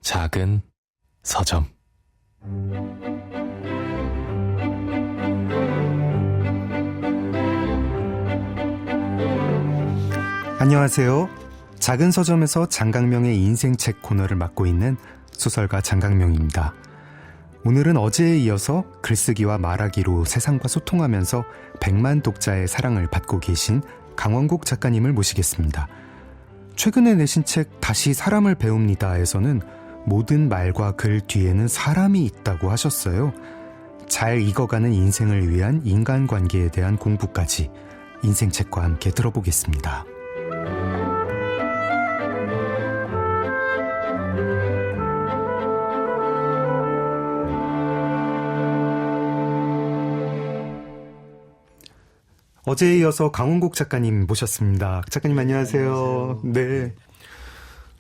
작은 서점. 안녕하세요. 작은 서점에서 장강명의 인생책 코너를 맡고 있는 소설가 장강명입니다. 오늘은 어제에 이어서 글쓰기와 말하기로 세상과 소통하면서 100만 독자의 사랑을 받고 계신 강원국 작가님을 모시겠습니다. 최근에 내신 책 다시 사람을 배웁니다에서는 모든 말과 글 뒤에는 사람이 있다고 하셨어요. 잘 익어가는 인생을 위한 인간관계에 대한 공부까지 인생책과 함께 들어보겠습니다. 어제에 이어서 강원국 작가님 모셨습니다. 작가님 안녕하세요. 네.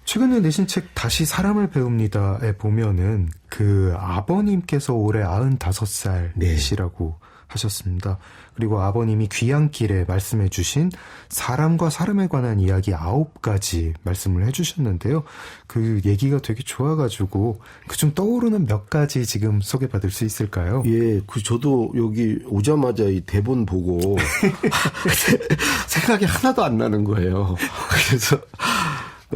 최근에 내신 책 다시 사람을 배웁니다에 보면은 그 아버님께서 올해 95살이시라고 하셨습니다. 그리고 아버님이 귀향길에 말씀해 주신 사람과 사람에 관한 이야기 9가지 말씀을 해주셨는데요. 그 얘기가 되게 좋아가지고 그중 떠오르는 몇 가지 지금 소개받을 수 있을까요? 예, 저도 여기 오자마자 이 대본 보고 생각이 하나도 안 나는 거예요. 그래서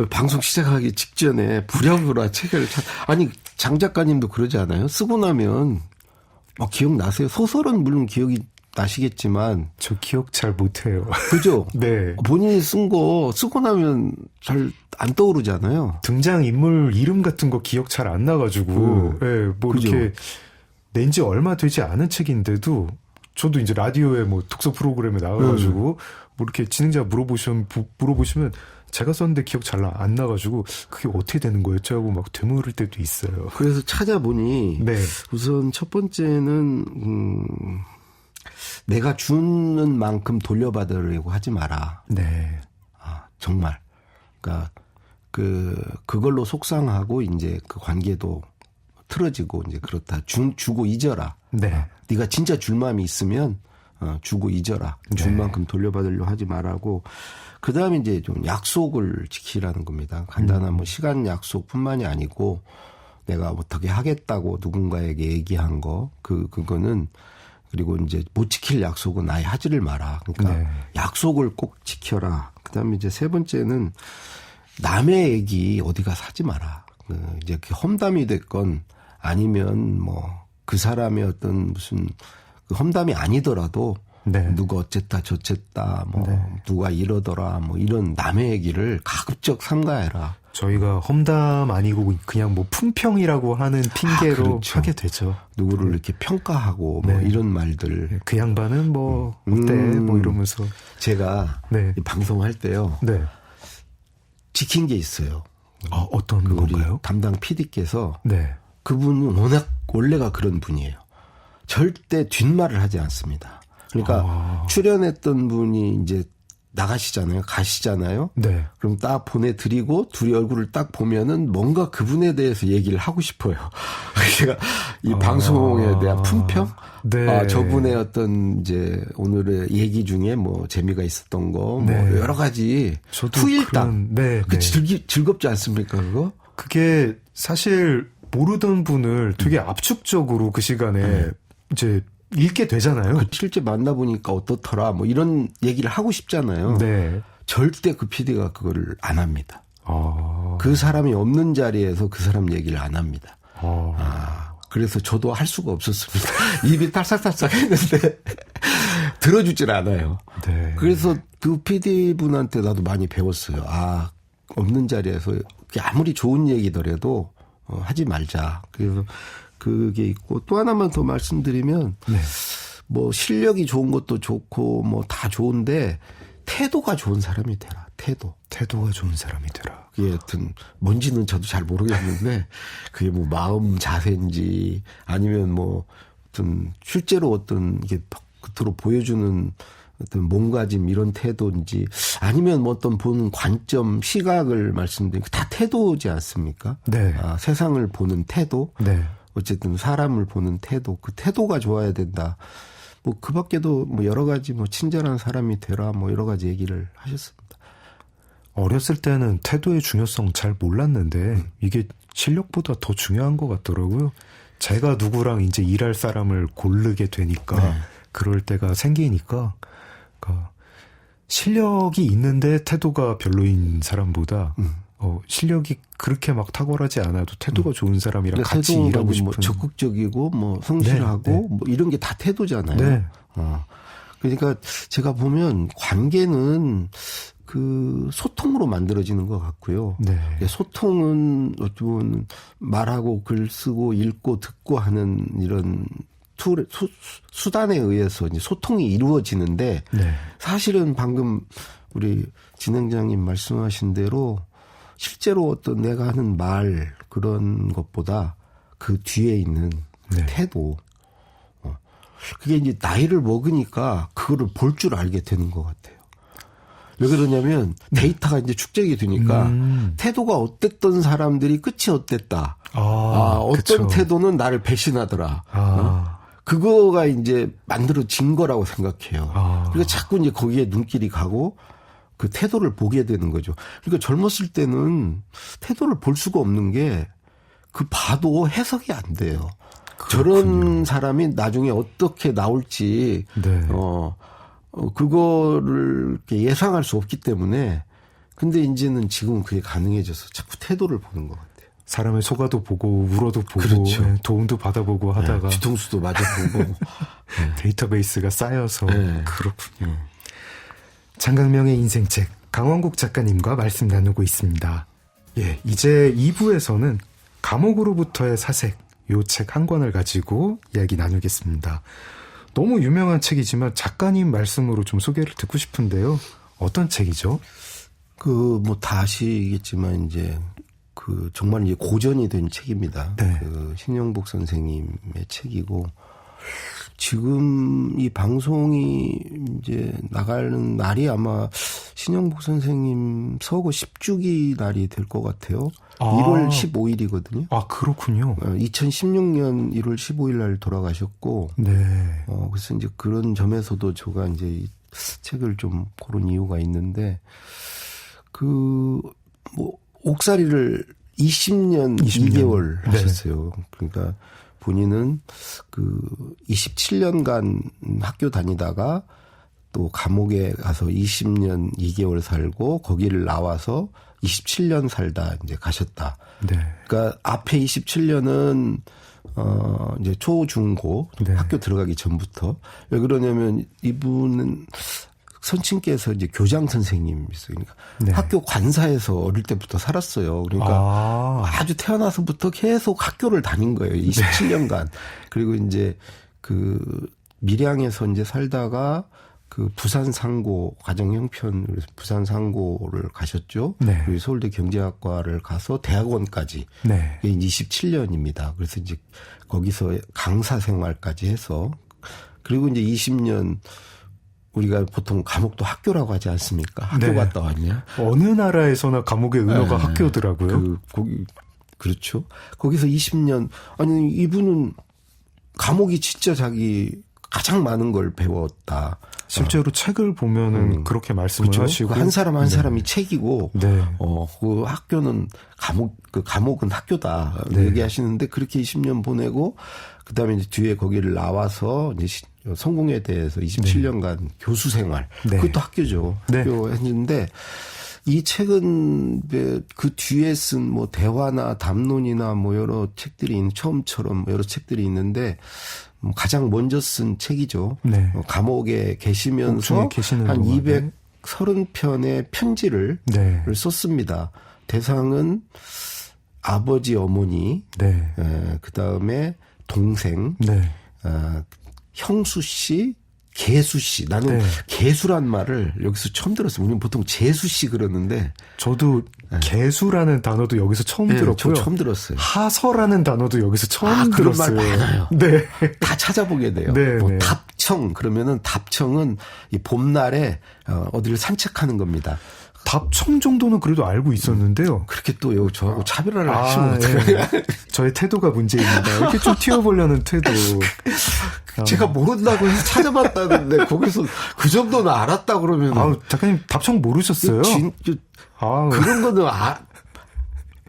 방송 시작하기 직전에 부랴부랴 책을 아니 장 작가님도 그러지 않아요? 쓰고 나면 기억나세요? 소설은 물론 기억이 나시겠지만 저 기억 잘 못해요. 그죠? 네. 본인이 쓴 거 쓰고 나면 잘 안 떠오르잖아요. 등장인물 이름 같은 거 기억 잘 안 나가지고 네, 뭐 그죠? 이렇게 낸 지 얼마 되지 않은 책인데도 저도 이제 라디오에 뭐 독서 프로그램에 나와가지고 뭐 이렇게 진행자 물어보시면 제가 썼는데 기억 잘 안 나가지고 그게 어떻게 되는 거였죠 하고 막 되물을 때도 있어요. 그래서 찾아보니 네. 우선 첫 번째는 내가 주는 만큼 돌려받으려고 하지 마라. 네. 정말. 그러니까 그걸로 속상하고 이제 그 관계도 틀어지고 이제 그렇다. 주고 잊어라. 네. 네가 진짜 줄 마음이 있으면 주고 잊어라. 줄 네. 만큼 돌려받으려고 하지 말라고. 그다음에 이제 좀 약속을 지키라는 겁니다. 간단한 뭐 시간 약속뿐만이 아니고 내가 어떻게 하겠다고 누군가에게 얘기한 거 그거는 그리고 이제 못 지킬 약속은 아예 하지를 마라. 그러니까 네. 약속을 꼭 지켜라. 그다음에 이제 세 번째는 남의 얘기 어디 가서 하지 마라. 이제 그 험담이 됐건 아니면 뭐 그 사람의 어떤 무슨 그 험담이 아니더라도 네. 누가 어쨌다 저쨌다 뭐 네. 누가 이러더라 뭐 이런 남의 얘기를 가급적 삼가해라. 저희가 험담 아니고 그냥 뭐 품평이라고 하는 핑계로 그렇죠. 하게 되죠. 누구를 이렇게 평가하고 뭐 네. 이런 말들. 그 양반은 뭐 어때 뭐 이러면서 제가 네. 이 방송할 때요. 네. 지킨 게 있어요. 어떤 우리 건가요? 담당 PD께서 네. 그분은 워낙 원래가 그런 분이에요. 절대 뒷말을 하지 않습니다. 그러니까 출연했던 분이 이제 나가시잖아요. 가시잖아요. 네. 그럼 딱 보내드리고 둘이 얼굴을 딱 보면은 뭔가 그분에 대해서 얘기를 하고 싶어요. 제가 이 방송에 대한 품평? 네. 저분의 어떤 이제 오늘의 얘기 중에 뭐 재미가 있었던 거, 네. 뭐 여러 가지 저도 후일담. 네. 그 네. 즐겁지 않습니까, 그거? 그게 사실 모르던 분을 되게 압축적으로 그 시간에 이제 읽게 되잖아요. 실제 만나보니까 어떻더라, 뭐 이런 얘기를 하고 싶잖아요. 네. 절대 그 PD가 그거를 안 합니다. 아. 그 사람이 없는 자리에서 그 사람 얘기를 안 합니다. 그래서 저도 할 수가 없었습니다. 입이 딸싹딸싹 했는데 들어주질 않아요. 네. 그래서 그 PD분한테 나도 많이 배웠어요. 없는 자리에서 아무리 좋은 얘기더라도 하지 말자. 그래서 그게 있고 또 하나만 더 말씀드리면 네. 뭐 실력이 좋은 것도 좋고 뭐 다 좋은데 태도가 좋은 사람이 되라. 태도가 좋은 사람이 되라. 그게 하여튼 뭔지는 저도 잘 모르겠는데 그게 뭐 마음 자세인지 아니면 뭐 어떤 실제로 어떤 이게 겉으로 보여주는 어떤 몸가짐 이런 태도인지 아니면 뭐 어떤 보는 관점 시각을 말씀드리면 다 태도지 않습니까? 네. 세상을 보는 태도. 네. 어쨌든 사람을 보는 태도, 그 태도가 좋아야 된다. 뭐 그 밖에도 뭐 여러 가지 뭐 친절한 사람이 되라 뭐 여러 가지 얘기를 하셨습니다. 어렸을 때는 태도의 중요성 잘 몰랐는데 이게 실력보다 더 중요한 것 같더라고요. 제가 누구랑 이제 일할 사람을 고르게 되니까 네. 그럴 때가 생기니까 그러니까 실력이 있는데 태도가 별로인 사람보다 실력이 그렇게 막 탁월하지 않아도 태도가 좋은 사람이랑 같이 일하고 싶은. 뭐 적극적이고 뭐 성실하고 네, 네. 뭐 이런 게 다 태도잖아요. 네. 그러니까 제가 보면 관계는 그 소통으로 만들어지는 것 같고요. 네. 소통은 어찌 보면 말하고 글 쓰고 읽고 듣고 하는 이런 수단에 의해서 이제 소통이 이루어지는데 네. 사실은 방금 우리 진행자님 말씀하신 대로 실제로 어떤 내가 하는 말 그런 것보다 그 뒤에 있는 네. 태도 그게 이제 나이를 먹으니까 그거를 볼 줄 알게 되는 것 같아요. 왜 그러냐면 데이터가 이제 축적이 되니까 태도가 어땠던 사람들이 끝이 어땠다. 어떤 그쵸. 태도는 나를 배신하더라. 그거가 이제 만들어진 거라고 생각해요. 그러니까 자꾸 이제 거기에 눈길이 가고 그 태도를 보게 되는 거죠. 그러니까 젊었을 때는 태도를 볼 수가 없는 게 그 봐도 해석이 안 돼요. 그렇군요. 저런 사람이 나중에 어떻게 나올지 네. 그거를 이렇게 예상할 수 없기 때문에 근데 이제는 지금은 그게 가능해져서 자꾸 태도를 보는 것 같아요. 사람의 속아도 보고 울어도 보고 그렇죠. 네, 도움도 받아보고 하다가 뒤통수도 맞아보고 데이터베이스가 쌓여서 네. 그렇군요. 장강명의 인생책 강원국 작가님과 말씀 나누고 있습니다. 예, 이제 2부에서는 감옥으로부터의 사색 요 책 한 권을 가지고 이야기 나누겠습니다. 너무 유명한 책이지만 작가님 말씀으로 좀 소개를 듣고 싶은데요. 어떤 책이죠? 뭐 다 아시겠지만 이제 그 정말 이제 고전이 된 책입니다. 네. 그 신영복 선생님의 책이고 지금 이 방송이 이제 나가는 날이 아마 신영복 선생님 서거 10주기 날이 될 것 같아요. 1월 15일이거든요. 그렇군요. 2016년 1월 15일 날 돌아가셨고, 네. 그래서 이제 그런 점에서도 제가 이제 이 책을 좀 고른 이유가 있는데, 뭐, 옥살이를 20년 2개월 하셨어요. 네. 그러니까 본인은 27년간 학교 다니다가 또 감옥에 가서 20년 2개월 살고 거기를 나와서 27년 살다 이제 가셨다. 네. 그러니까 앞에 27년은 이제 초, 중, 고 네. 학교 들어가기 전부터 왜 그러냐면 이분은 선친께서 이제 교장 선생님이었어요. 그러니까 네. 학교 관사에서 어릴 때부터 살았어요. 그러니까 아주 태어나서부터 계속 학교를 다닌 거예요. 27년간. 그리고 이제 밀양에서 이제 살다가 부산 상고 가정 형편 부산 상고를 가셨죠. 네. 그리고 서울대 경제학과를 가서 대학원까지. 네. 이게 27년입니다. 그래서 이제 거기서 강사 생활까지 해서 그리고 이제 20년 우리가 보통 감옥도 학교라고 하지 않습니까? 학교 네. 갔다 왔냐? 어느 나라에서나 감옥의 은어가 네. 학교더라고요. 그렇죠. 거기서 20년 아니 이분은 감옥이 진짜 자기 가장 많은 걸 배웠다. 실제로 책을 보면은 그렇게 말씀을 그렇죠? 하시고 한 사람 한 사람이 책이고, 네. 그 학교는 감옥은 학교다 네. 얘기하시는데 그렇게 20년 보내고 그다음에 이제 뒤에 거기를 나와서 이제 성공에 대해서 27년간 교수 생활 네. 그것도 학교죠. 네. 학교 했는데 이 책은 그 뒤에 쓴 뭐 대화나 담론이나 뭐 여러 책들이 처음처럼 여러 책들이 있는데 가장 먼저 쓴 책이죠. 네. 감옥에 계시면서 한 230편의 편지를 네. 썼습니다. 대상은 아버지, 어머니, 네. 그다음에 동생, 네. 형수 씨, 개수 씨. 나는 네. 개수란 말을 여기서 처음 들었어요. 우리는 보통 재수 씨 그러는데. 저도 개수라는 단어도 여기서 처음 들었고요. 처음 들었어요. 하서라는 단어도 여기서 처음 그런 들었어요. 말 많아요. 네. 다 찾아보게 돼요. 네, 뭐 네. 답청 그러면은 답청은 이 봄날에 어디를 산책하는 겁니다. 답청 정도는 그래도 알고 있었는데요. 그렇게 또 저하고 차별화를 하시면 어떡해요. 예. 저의 태도가 문제입니다. 이렇게 좀 튀어보려는 태도. 제가 모른다고 해서 찾아봤다는데 거기서 그 정도는 알았다 그러면. 작가님 답청 모르셨어요? 그런 거는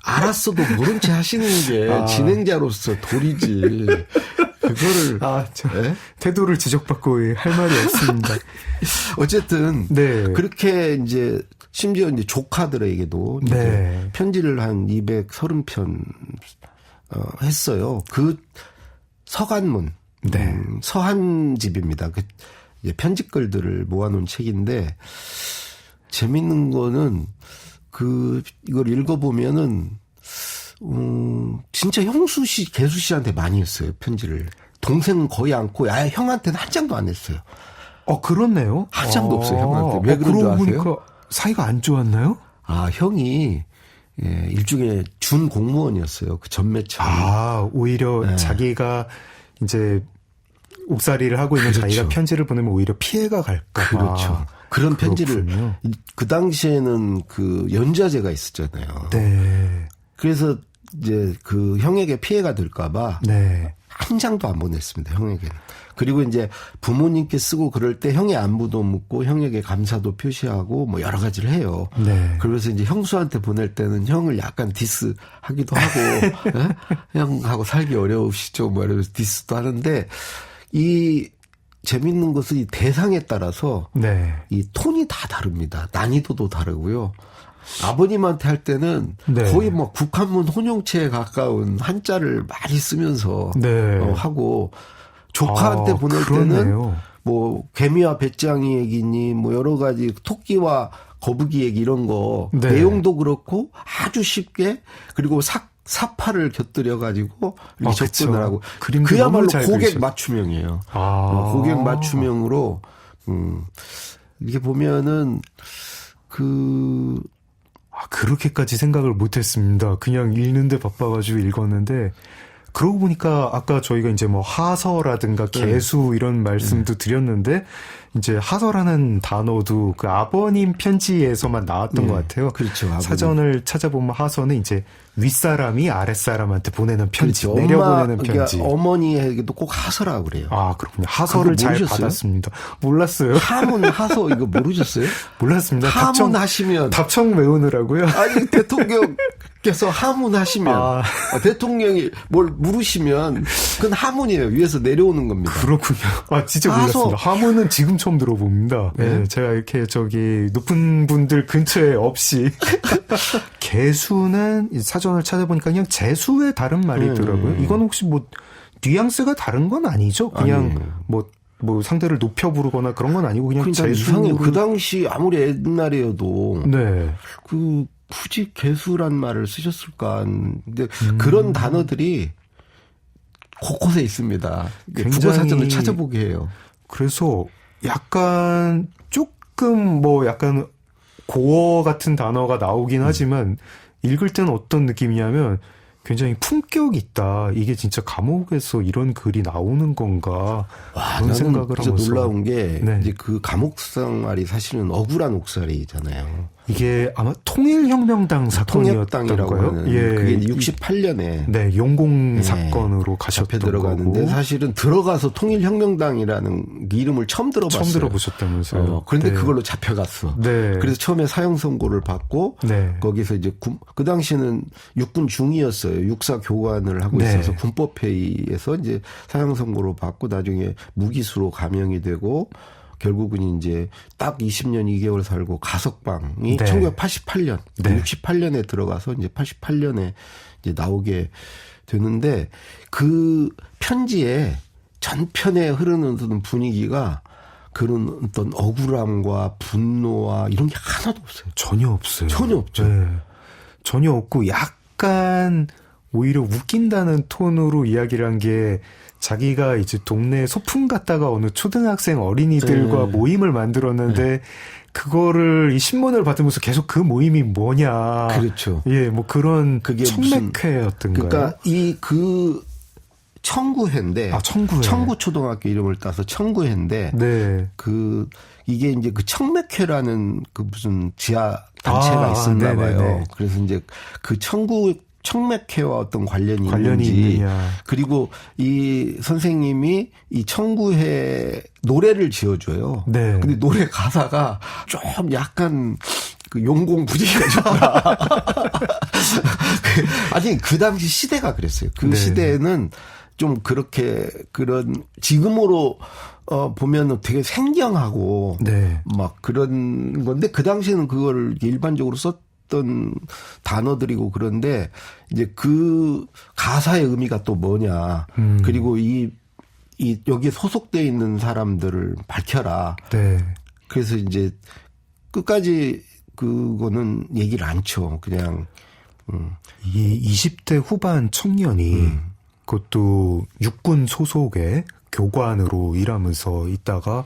알았어도 모른 채 하시는 게 진행자로서 도리지. 그거를. 네? 태도를 지적받고 할 말이 없습니다. 어쨌든. 네. 그렇게 이제 심지어 이제 조카들에게도 이제 편지를 한 230편 했어요. 그 서간문. 서한집입니다. 그 이제 편집글들을 모아놓은 책인데 재밌는 거는 이걸 읽어보면은 진짜 형수 씨, 개수 씨한테 많이 했어요 편지를. 동생은 거의 않고 아예 형한테는 한 장도 안 했어요. 그렇네요. 한 장도 없어요 형한테. 왜 그런 줄 아세요? 보니까 사이가 안 좋았나요? 형이 일종의 준 공무원이었어요. 그 전매처럼. 오히려 자기가 이제 옥살이를 하고 있는 자기가 편지를 보내면 오히려 피해가 갈까. 그렇죠. 그런 편지를 그 당시에는 그 연좌제가 있었잖아요. 네. 그래서 이제 그 형에게 피해가 될까봐 한 장도 안 보냈습니다. 형에게는. 그리고 이제 부모님께 쓰고 그럴 때 형의 안부도 묻고 형에게 감사도 표시하고 뭐 여러 가지를 해요. 그래서 이제 형수한테 보낼 때는 형을 약간 디스하기도 하고 형하고 살기 어려우시죠. 뭐 이러면서 디스도 하는데 이 재밌는 것은 이 대상에 따라서 이 톤이 다 다릅니다. 난이도도 다르고요. 아버님한테 할 때는 거의 뭐 국한문 혼용체에 가까운 한자를 많이 쓰면서 하고 조카한테 보낼 때는 뭐 개미와 배짱이 얘기니 뭐 여러 가지 토끼와 거북이 얘기 이런 거 내용도 그렇고 아주 쉽게 그리고 사파를 곁들여 가지고 이렇게 접근을 하고 그야말로 고객 맞춤형이에요. 고객 맞춤형으로 이렇게 보면은 그렇게까지 생각을 못했습니다. 그냥 읽는데 바빠가지고 읽었는데 그러고 보니까 아까 저희가 이제 뭐 하서라든가 개수 이런 말씀도 드렸는데 이제 하서라는 단어도 그 아버님 편지에서만 나왔던 것 같아요. 그렇죠. 아버님. 사전을 찾아보면 하서는 이제 윗사람이 아랫사람한테 보내는 편지, 내려보내는 편지. 그러니까 어머니에게도 꼭 하서라고 그래요. 그렇군요. 하서를 잘 받았습니다. 몰랐어요. 하문 하서 이거 모르셨어요? 몰랐습니다. 하문하시면 답청 외우느라고요. 아니 대통령께서 하문하시면 대통령이 뭘 물으시면 그건 하문이에요. 위에서 내려오는 겁니다. 그렇군요. 진짜 몰랐습니다. 하문은 지금 처음 들어봅니다. 제가 이렇게 높은 분들 근처에 없이 개수는 사전을 찾아보니까 그냥 재수의 다른 말이더라고요. 이건 혹시 뭐 뉘앙스가 다른 건 아니죠? 그냥 뭐 상대를 높여 부르거나 그런 건 아니고 그냥 재수. 그 당시 아무리 옛날이어도 굳이 개수란 말을 쓰셨을까? 근데 그런 단어들이 곳곳에 있습니다. 국어사전을 찾아보게 해요. 그래서 약간 조금 약간 고어 같은 단어가 나오긴 하지만 읽을 때는 어떤 느낌이냐면 굉장히 품격 있다. 이게 진짜 감옥에서 이런 글이 나오는 건가? 그런 생각을 하면서. 진짜 놀라운 게 이제 그 감옥 생활이 사실은 억울한 옥살이잖아요. 이게 아마 통일혁명당 사건이었던 거예요. 그게 68년에 용공 사건으로 가셨던 들어가는데 거고. 사실은 들어가서 통일혁명당이라는 이름을 처음 들어봤어요. 처음 들어보셨다면서요. 그런데 그걸로 잡혀갔어. 그래서 처음에 사형 선고를 받고 거기서 이제 그 당시에는 육군 중이었어요. 육사 교관을 하고 있어서 군법회의에서 이제 사형 선고를 받고 나중에 무기수로 감형이 되고 결국은 이제 딱 20년 2개월 살고 가석방이 1988년, 68년에 들어가서 이제 88년에 이제 나오게 되는데 그 편지에 전편에 흐르는 어떤 분위기가 그런 어떤 억울함과 분노와 이런 게 하나도 없어요. 전혀 없어요. 전혀 없죠. 전혀 없고 약간 오히려 웃긴다는 톤으로 이야기를 한 게 자기가 이제 동네 소풍 갔다가 어느 초등학생 어린이들과 모임을 만들었는데 그거를 이 신문을 받으면서 계속 그 모임이 뭐냐. 그렇죠. 뭐 그런 그게 청맥회였던가요? 그러니까 그 청구회인데 청구회. 청구초등학교 이름을 따서 청구회인데 이게 이제 그 청맥회라는 그 무슨 지하 단체가 있었나 봐요. 그래서 이제 그 청구 청맥회와 어떤 관련이 관련이 있는지 있느냐. 그리고 이 선생님이 이 청구회 노래를 지어줘요. 네. 근데 노래 가사가 좀 약간 그 용공 분위기가 좋다. 아니 그 당시 시대가 그랬어요. 그 네. 시대에는 좀 그렇게 그런 지금으로 보면은 되게 생경하고 네. 막 그런 건데 그 당시에는 그걸 일반적으로 썼던 단어들이고 그런데 이제 그 가사의 의미가 또 뭐냐. 그리고 이 여기에 소속돼 있는 사람들을 밝혀라. 네. 그래서 이제 끝까지 그거는 얘기를 안 쳐. 그냥 이 20대 후반 청년이 그것도 육군 소속의 교관으로 일하면서 있다가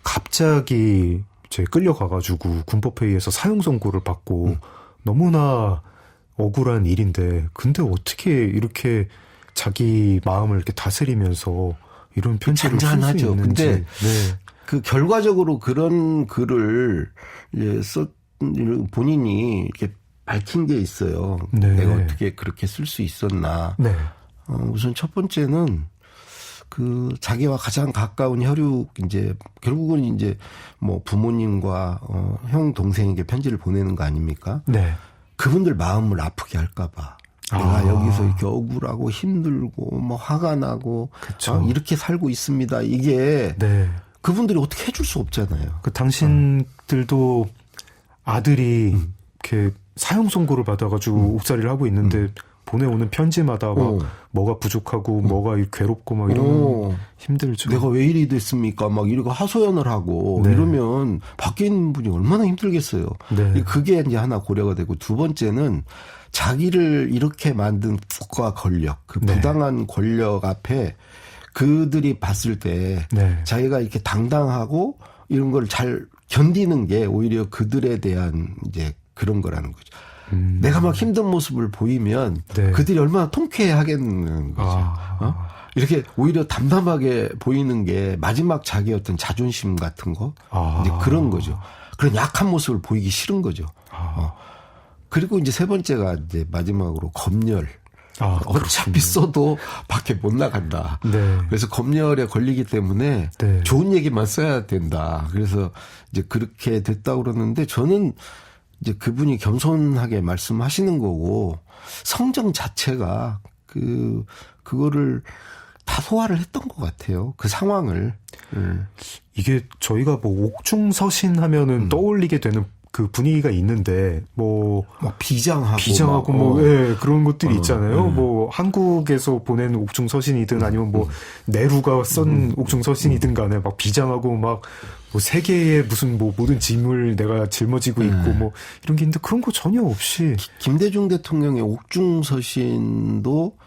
갑자기 이제 끌려가가지고 군법회의에서 사형 선고를 받고 너무나 억울한 일인데 근데 어떻게 이렇게 자기 마음을 이렇게 다스리면서 이런 편지를 쓸 수 잔잔하죠. 있는지. 근데 네. 그 결과적으로 그런 글을 이제 본인이 이렇게 밝힌 게 있어요. 네. 내가 어떻게 그렇게 쓸 수 있었나. 네. 우선 첫 번째는 그 자기와 가장 가까운 혈육 이제 결국은 이제 뭐 부모님과 형 동생에게 편지를 보내는 거 아닙니까? 네. 그분들 마음을 아프게 할까봐. 내가 여기서 이렇게 억울하고 힘들고 뭐 화가 나고 그쵸. 이렇게 살고 있습니다. 이게 네. 그분들이 어떻게 해줄 수 없잖아요. 그 당신들도 아들이 이렇게 사형 선고를 받아가지고 옥살이를 하고 있는데 보내오는 편지마다 막 뭐가 부족하고 뭐가 괴롭고 막 이러면 힘들죠. 내가 왜 이리 됐습니까? 막 이러고 하소연을 하고 네. 이러면 밖에 있는 분이 얼마나 힘들겠어요. 네. 그게 이제 하나 고려가 되고 두 번째는 자기를 이렇게 만든 국가 권력, 그 네. 부당한 권력 앞에 그들이 봤을 때 네. 자기가 이렇게 당당하고 이런 걸 잘 견디는 게 오히려 그들에 대한 이제 그런 거라는 거죠. 내가 막 힘든 모습을 보이면 네. 그들이 얼마나 통쾌해 하겠는 거죠. 이렇게 오히려 담담하게 보이는 게 마지막 자기의 어떤 자존심 같은 거 이제 그런 거죠. 그런 약한 모습을 보이기 싫은 거죠. 그리고 이제 세 번째가 이제 마지막으로 검열. 어차피 써도 밖에 못 나간다. 네. 그래서 검열에 걸리기 때문에 네. 좋은 얘기만 써야 된다. 그래서 이제 그렇게 됐다고 그러는데 저는 이제 그분이 겸손하게 말씀하시는 거고 성정 자체가 그거를 다 소화를 했던 것 같아요. 그 상황을. 이게 저희가 뭐 옥중서신 하면은 떠올리게 되는 그 분위기가 있는데 막 비장하고 뭐 예, 그런 것들이 있잖아요. 뭐 한국에서 보낸 옥중서신이든 아니면 뭐 네루가 쓴 옥중서신이든 간에 막 비장하고 막 뭐 세계의 무슨 뭐 모든 짐을 내가 짊어지고 있고 뭐 이런 게 있는데 그런 거 전혀 없이 김대중 대통령의 옥중서신도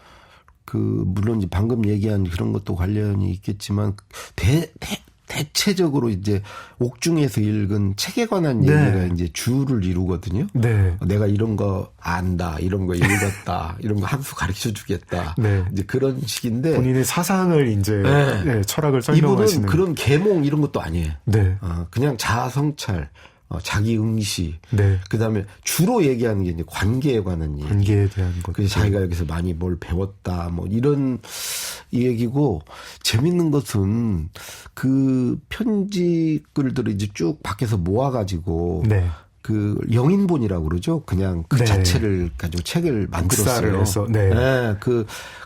물론 이제 방금 얘기한 그런 것도 관련이 있겠지만 대체적으로 이제 옥중에서 읽은 책에 관한 얘기가 이제 주를 이루거든요. 네. 내가 이런 거 안다, 이런 거 읽었다, 이런 거 한 수 가르쳐 주겠다. 네. 이제 그런 식인데 본인의 사상을 이제 네. 철학을 이분은 설명하시는 그런 계몽 이런 것도 아니에요. 네. 그냥 자아 성찰, 자기 응시. 네. 그다음에 주로 얘기하는 게 이제 관계에 관한 얘기. 관계에 대한 것. 그래서 자기가 여기서 많이 뭘 배웠다, 뭐 이런 얘기고 재밌는 것은 그 편지 글들을 이제 쭉 밖에서 모아가지고 네. 그 영인본이라고 그러죠. 그냥 그 네. 자체를 가지고 책을 만들었어요. 해서, 네. 네.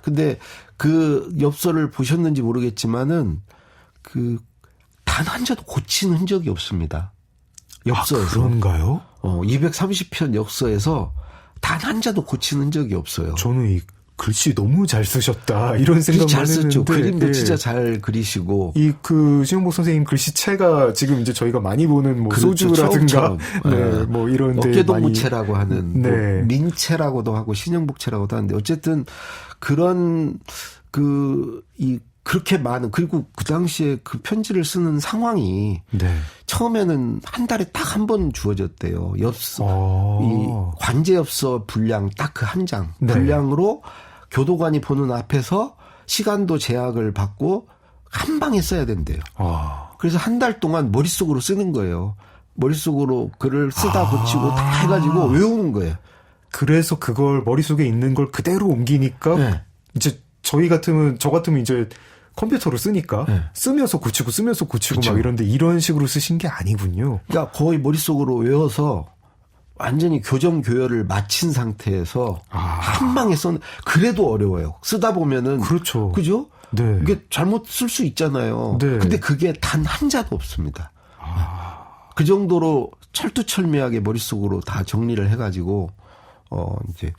근데 그 엽서를 보셨는지 모르겠지만은 단 한 자도 고친 흔적이 없습니다. 엽서에서. 그런가요? 230편 엽서에서 단 한 자도 고치는 적이 없어요. 저는 이 글씨 너무 잘 쓰셨다 이런 생각만 잘 썼죠. 했는데 그림도 예. 진짜 잘 그리시고 신용복 선생님 글씨체가 지금 이제 저희가 많이 보는 뭐 그렇죠. 소주라든가 처음처럼. 네, 뭐 이런데 어깨동무체라고 하는 네. 뭐 민체라고도 하고 신영복체라고도 하는데 어쨌든 그런 그렇게 많은 그리고 그 당시에 그 편지를 쓰는 상황이 네. 처음에는 한 달에 딱 한 번 주어졌대요. 엽서 이 관제엽서 분량 딱 그 한 장 네. 분량으로 교도관이 보는 앞에서 시간도 제약을 받고 한 방에 써야 된대요. 그래서 한 달 동안 머릿속으로 쓰는 거예요. 머릿속으로 글을 쓰다 고치고 다 해가지고 외우는 거예요. 그래서 그걸 머릿속에 있는 걸 그대로 옮기니까 네. 이제 저 같으면 이제 컴퓨터로 쓰니까 네. 쓰면서 고치고 그쵸. 막 이런데 이런 식으로 쓰신 게 아니군요. 그러니까 거의 머릿속으로 외워서 완전히 교정 교열을 마친 상태에서 한 방에 그래도 어려워요. 쓰다 보면은 그렇죠. 그죠? 네. 이게 잘못 쓸 수 있잖아요. 네. 근데 그게 단 한 자도 없습니다. 그 정도로 철두철미하게 머릿속으로 다 정리를 해가지고 이제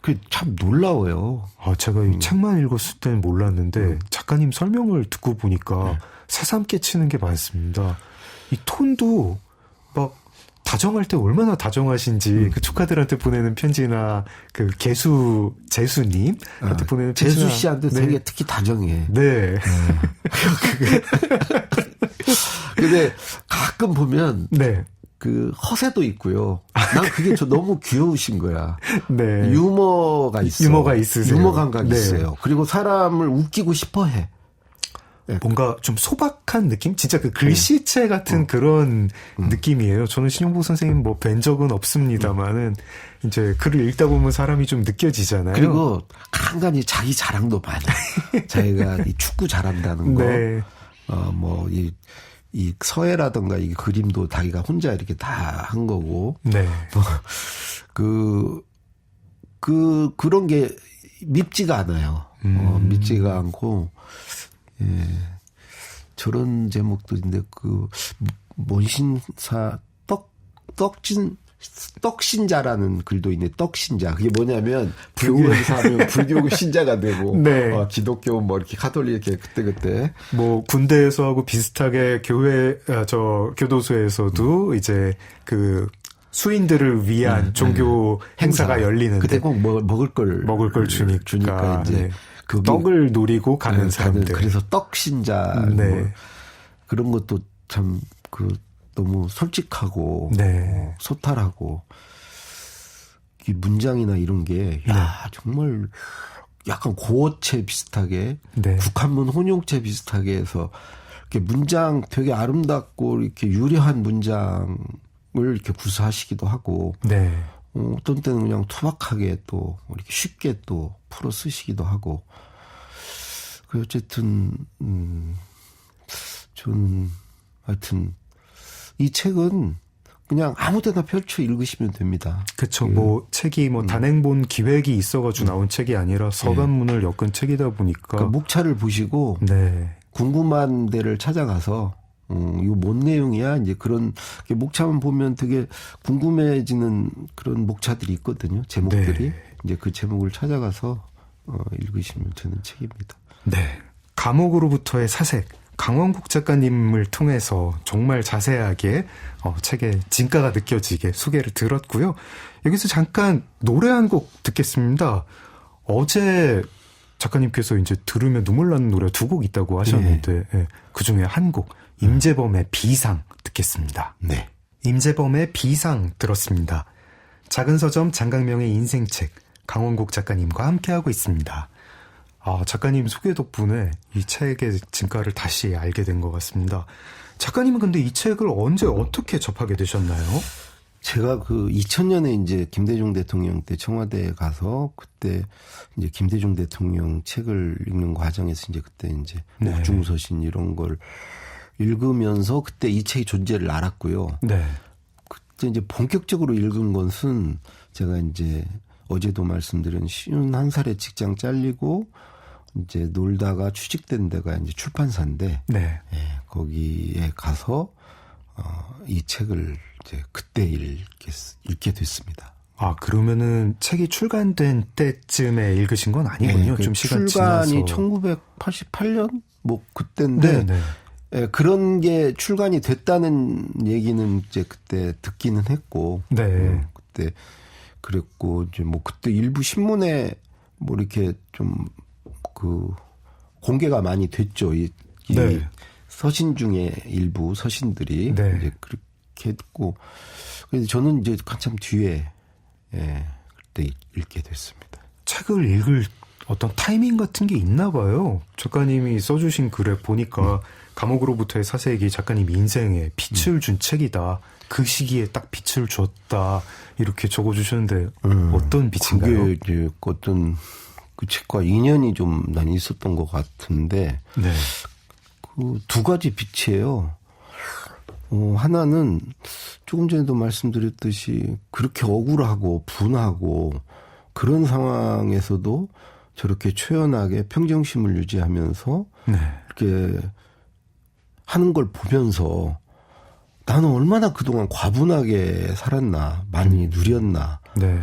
그 참 놀라워요. 제가 이 책만 읽었을 때는 몰랐는데 작가님 설명을 듣고 보니까 새삼 깨치는 게 많습니다. 이 톤도 막 다정할 때 얼마나 다정하신지 그 조카들한테 보내는 편지나 그 재수님한테 보내는 편지나 재수 씨한테 네. 되게 특히 다정해. 네. 근데 가끔 보면 네. 그 허세도 있고요. 난 그게 너무 귀여우신 거야. 네. 유머가 있어. 유머가 있으세요. 유머 감각이 네. 있어요. 그리고 사람을 웃기고 싶어 해. 뭔가 좀 소박한 느낌? 진짜 그 글씨체 같은 그런 느낌이에요. 저는 신용복 선생님 뭐 뵌 적은 없습니다만은 이제 글을 읽다 보면 사람이 좀 느껴지잖아요. 그리고 간간히 자기 자랑도 많아. 자기가 이 축구 잘한다는 거. 네. 이 서예라든가 이 그림도 자기가 혼자 이렇게 다 한 거고. 네. 그런 게 밉지가 않아요. 밉지가 않고, 예. 저런 제목도 있는데, 뭔신사, 떡신자라는 글도 있네. 떡신자. 그게 뭐냐면, 불교에서 하면 불교 신자가 되고, 네. 기독교 뭐 이렇게 카톨릭 이렇게 그때. 뭐 군대에서 하고 비슷하게 교도소에서도 이제 그 수인들을 위한 종교 행사가 열리는데 그때 꼭 먹을 걸 주니까 이제 그 떡을 노리고 가는 사람들. 그래서 떡신자 네. 뭐 그런 것도 참 너무 솔직하고 네. 소탈하고 이 문장이나 이런 게 정말 약간 고어체 비슷하게 네. 국한문 혼용체 비슷하게 해서 이렇게 문장 되게 아름답고 이렇게 유려한 문장을 이렇게 구사하시기도 하고 네. 어떤 때는 그냥 투박하게 또 이렇게 쉽게 또 풀어 쓰시기도 하고 어쨌든 저는 하여튼 이 책은 그냥 아무데나 펼쳐 읽으시면 됩니다. 그렇죠. 뭐 책이 뭐 단행본 기획이 있어가지고 나온 책이 아니라 서간문을 엮은 책이다 보니까 그러니까 목차를 보시고 네. 궁금한 데를 찾아가서 이거 뭔 내용이야? 이제 그런 목차만 보면 되게 궁금해지는 그런 목차들이 있거든요. 제목들이 네. 이제 그 제목을 찾아가서 읽으시면 되는 책입니다. 네. 감옥으로부터의 사색. 강원국 작가님을 통해서 정말 자세하게 책의 진가가 느껴지게 소개를 들었고요. 여기서 잠깐 노래 한 곡 듣겠습니다. 어제 작가님께서 이제 들으면 눈물 나는 노래 2곡 있다고 하셨는데 네. 그중에 한 곡 임재범의 비상 듣겠습니다. 네. 임재범의 비상 들었습니다. 작은 서점 장강명의 인생책 강원국 작가님과 함께하고 있습니다. 작가님 소개 덕분에 이 책의 진가를 다시 알게 된 것 같습니다. 작가님은 근데 이 책을 언제 어떻게 접하게 되셨나요? 제가 2000년에 이제 김대중 대통령 때 청와대에 가서 그때 이제 김대중 대통령 책을 읽는 과정에서 이제 그때 이제 네. 옥중서신 이런 걸 읽으면서 그때 이 책의 존재를 알았고요. 네. 그때 이제 본격적으로 읽은 것은 제가 이제 어제도 말씀드린 51살에 직장 잘리고 이제 놀다가 취직된 데가 이제 출판사인데 네. 거기에 가서 이 책을 이제 그때 읽게 됐습니다. 그러면은 책이 출간된 때쯤에 읽으신 건 아니군요. 좀 시간 출간이 지나서. 1988년 뭐 그때인데 네. 그런 게 출간이 됐다는 얘기는 이제 그때 듣기는 했고 네. 그때 그랬고 이제 뭐 그때 일부 신문에 뭐 이렇게 좀 공개가 많이 됐죠. 이 네. 서신 중에 일부 서신들이 네. 이제 그렇게 했고 그래서 저는 이제 한참 뒤에 그때 읽게 됐습니다. 책을 읽을 어떤 타이밍 같은 게 있나 봐요. 작가님이 써주신 글에 보니까 감옥으로부터의 사세에게 작가님 인생에 빛을 준 책이다. 그 시기에 딱 빛을 줬다. 이렇게 적어주셨는데 어떤 빛인가요? 그게 이제 어떤 그 책과 인연이 좀 난 있었던 것 같은데 네. 그 두 가지 빛이에요. 하나는 조금 전에도 말씀드렸듯이 그렇게 억울하고 분하고 그런 상황에서도 저렇게 초연하게 평정심을 유지하면서 네. 이렇게 하는 걸 보면서 나는 얼마나 그동안 과분하게 살았나, 많이 누렸나, 네.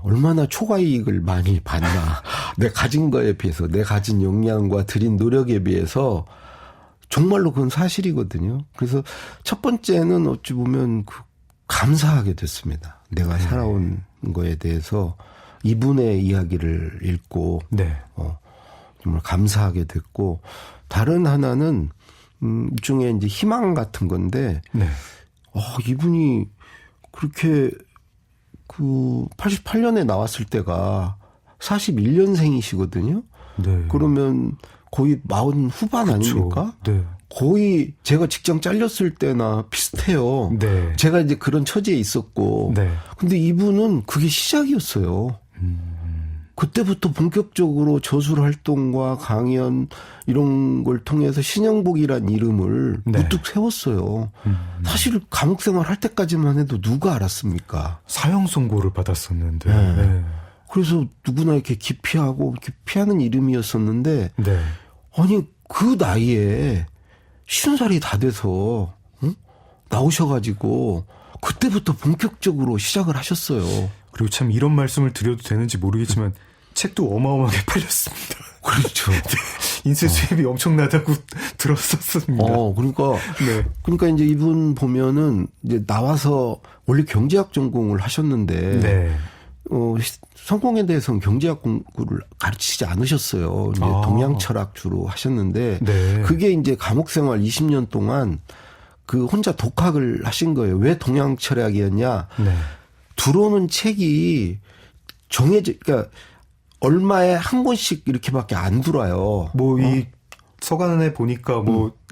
얼마나 초과이익을 많이 봤나, 내 가진 거에 비해서, 내 가진 역량과 들인 노력에 비해서 정말로 그건 사실이거든요. 그래서 첫 번째는 어찌 보면 감사하게 됐습니다. 내가 살아온 거에 대해서 이분의 이야기를 읽고 네. 정말 감사하게 됐고, 다른 하나는 일종의 이제 희망 같은 건데, 네. 이분이 그렇게 88년에 나왔을 때가 41년생이시거든요. 네. 그러면 거의 40 후반 아닙니까? 네. 거의 제가 직장 잘렸을 때나 비슷해요. 네. 제가 이제 그런 처지에 있었고. 네. 근데 이분은 그게 시작이었어요. 그때부터 본격적으로 저술 활동과 강연 이런 걸 통해서 신영복이란 이름을 네. 우뚝 세웠어요. 사실 감옥 생활 할 때까지만 해도 누가 알았습니까? 사형 선고를 받았었는데. 네. 네. 그래서 누구나 이렇게 기피하고 기피하는 이름이었었는데 네. 아니 그 나이에 50살이 다 돼서 나오셔가지고 그때부터 본격적으로 시작을 하셨어요. 그리고 참 이런 말씀을 드려도 되는지 모르겠지만 책도 어마어마하게 팔렸습니다. 그렇죠. 인쇄 수입이 엄청나다고 들었었습니다. 그러니까 이제 이분 보면은 이제 나와서 원래 경제학 전공을 하셨는데 네. 성공에 대해서는 경제학 공부를 가르치지 않으셨어요. 이제 동양 철학 주로 하셨는데 네. 그게 이제 감옥 생활 20년 동안 그 혼자 독학을 하신 거예요. 왜 동양 철학이었냐? 네. 들어오는 책이 그러니까 얼마에 한 권씩 이렇게밖에 안 들어와요. 이 서간에 보니까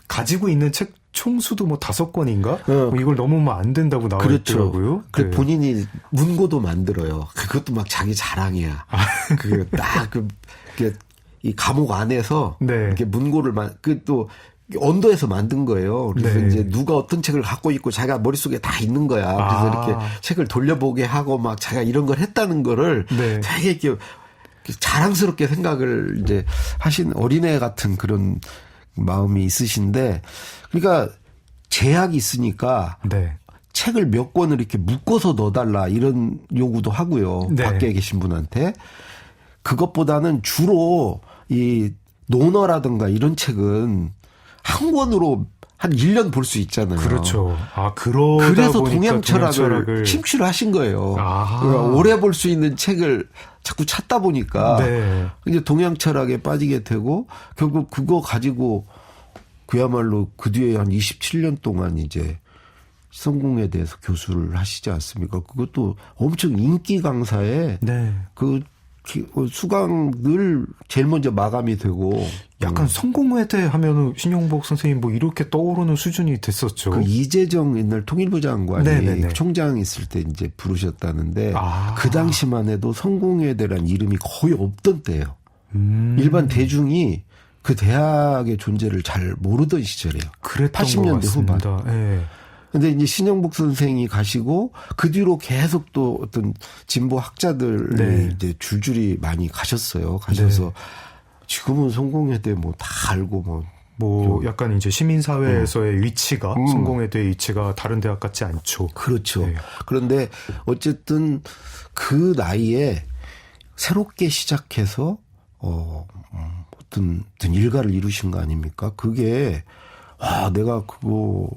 가지고 있는 책 총수도 5권인가? 이걸 넘으면 안 된다고 나와 있더라고요. 그 본인이 문고도 만들어요. 그것도 막 자기 자랑이야. 이 감옥 안에서 네. 이렇게 문고를 또 언더에서 만든 거예요. 그래서 네. 이제 누가 어떤 책을 갖고 있고 자기가 머릿속에 다 있는 거야. 그래서 이렇게 책을 돌려보게 하고 막 자기가 이런 걸 했다는 거를 네. 되게 이렇게 자랑스럽게 생각을 이제 하신 어린애 같은 그런 마음이 있으신데, 그러니까 제약이 있으니까 네. 책을 몇 권을 이렇게 묶어서 넣어달라 이런 요구도 하고요. 네. 밖에 계신 분한테. 그것보다는 주로 이 논어라든가 이런 책은 한 권으로 한 1년 볼 수 있잖아요. 그렇죠. 그러다 그래서 보니까 동양 철학을 침투를 하신 거예요. 그러니까 오래 볼 수 있는 책을 자꾸 찾다 보니까 네. 이제 동양 철학에 빠지게 되고 결국 그거 가지고 그야말로 그 뒤에 한 27년 동안 이제 성공에 대해서 교수를 하시지 않습니까? 그것도 엄청 인기 강사에 네. 수강 늘 제일 먼저 마감이 되고 약간 성공회대 하면은 신용복 선생님 이렇게 떠오르는 수준이 됐었죠. 그 이재정 옛날 통일부 장관이 네네네. 총장 있을 때 이제 부르셨다는데 그 당시만 해도 성공회대란 이름이 거의 없던 때예요. 일반 대중이 그 대학의 존재를 잘 모르던 시절이에요. 그랬던 80년대 후반. 네. 근데 이제 신영복 선생이 가시고 그 뒤로 계속 또 어떤 진보 학자들이 네. 이제 줄줄이 많이 가셨어요. 가셔서 네. 지금은 성공회대 다 알고 약간 이제 시민사회에서의 위치가 성공회대의 위치가 다른 대학 같지 않죠. 그렇죠. 네. 그런데 어쨌든 그 나이에 새롭게 시작해서 어떤 일가를 이루신 거 아닙니까? 그게 내가 그거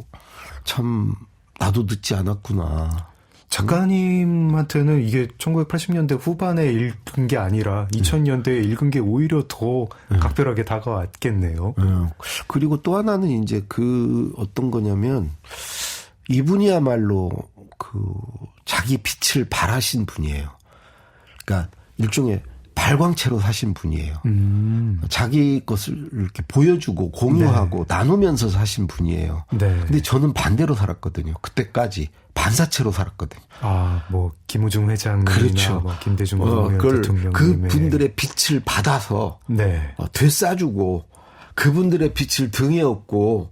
참 나도 늦지 않았구나. 작가님한테는 이게 1980년대 후반에 읽은 게 아니라 2000년대에 읽은 게 오히려 더 각별하게 다가왔겠네요. 그리고 또 하나는 이제 어떤 거냐면 이분이야말로 자기 빛을 발하신 분이에요. 그러니까 일종의 발광체로 사신 분이에요. 자기 것을 이렇게 보여주고 공유하고 나누면서 사신 분이에요. 네. 근데 저는 반대로 살았거든요. 그때까지 반사체로 살았거든요. 아, 뭐 김우중 회장님이나 그렇죠. 뭐 김대중 노무현 대통령님의 그분들의 빛을 받아서 네. 되싸주고 그분들의 빛을 등에 업고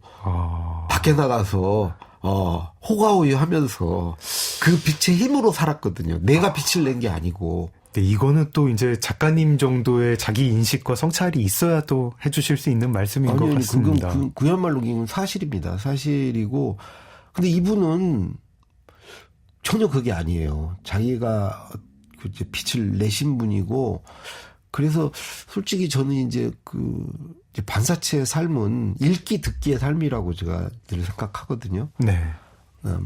밖에 나가서 호가호위하면서 그 빛의 힘으로 살았거든요. 내가 빛을 낸 게 아니고. 네, 이거는 또 이제 작가님 정도의 자기 인식과 성찰이 있어야 또 해주실 수 있는 말씀인 것 같습니다. 그야말로 이건 사실입니다. 사실이고, 근데 이분은 전혀 그게 아니에요. 자기가 이제 빛을 내신 분이고, 그래서 솔직히 저는 이제 이제 반사체의 삶은 읽기 듣기의 삶이라고 제가 늘 생각하거든요. 네.